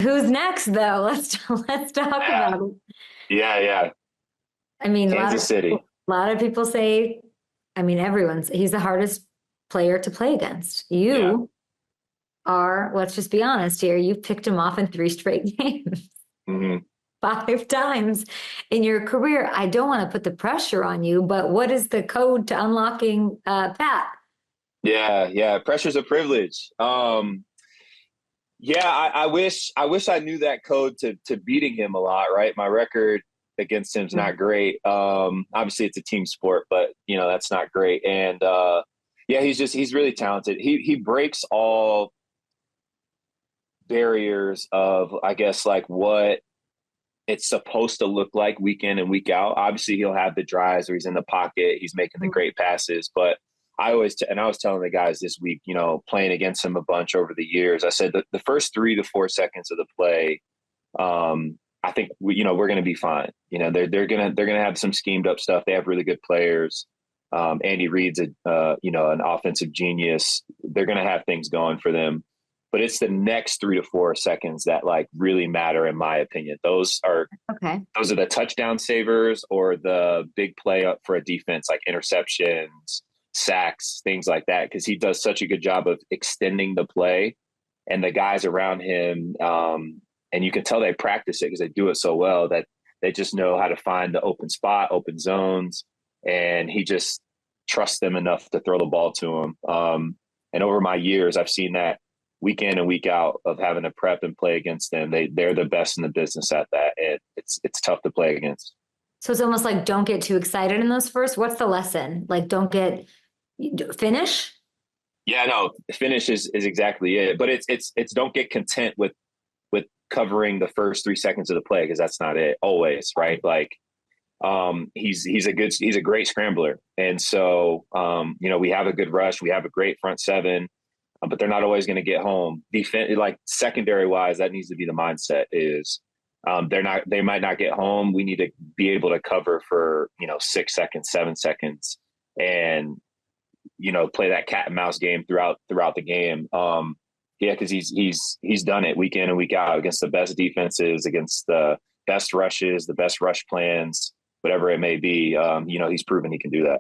Who's next, though? Let's talk Yeah, about it. yeah. I mean, Kansas City. a lot of people say, I mean, he's the hardest player to play against. Yeah. You are, let's just be honest here, you picked him off in three straight games, hmm five times in your career. I don't want to put the pressure on you, but what is the code to unlocking Pat? Yeah. Pressure's a privilege. Yeah, I wish I knew that code to beating him a lot, right? My record against him's not great. Obviously it's a team sport, but that's not great. And yeah, he's really talented. He breaks all barriers of, I guess, like what it's supposed to look like week in and week out. Obviously, he'll have the drives where he's in the pocket, he's making the great passes. But I was telling the guys this week, playing against him a bunch over the years, I said that the first 3 to 4 seconds of the play, I think we're going to be fine. They're gonna have some schemed up stuff. They have really good players. Andy Reid's an offensive genius. They're going to have things going for them. But it's the next 3 to 4 seconds that like really matter, in my opinion. Okay. Those are the touchdown savers or the big play up for a defense, like interceptions, sacks, things like that. Because he does such a good job of extending the play, and the guys around him, and you can tell they practice it because they do it so well that they just know how to find the open spot, open zones, and he just trusts them enough to throw the ball to him. And over my years, I've seen that week in and week out of having to prep and play against them. They're the best in the business at that. And it's tough to play against. So it's almost like don't get too excited in those first. What's the lesson? Like finish. Yeah, no, finish is exactly it. But it's don't get content with covering the first 3 seconds of the play, because that's not it always, right? Like he's a great scrambler. And so we have a good rush, we have a great front seven. But they're not always going to get home. Defense, like secondary wise, that needs to be the mindset. Is they might not get home. We need to be able to cover for 6 seconds, 7 seconds, and play that cat and mouse game throughout the game. Yeah, because he's done it week in and week out against the best defenses, against the best rushes, the best rush plans, whatever it may be. He's proven he can do that.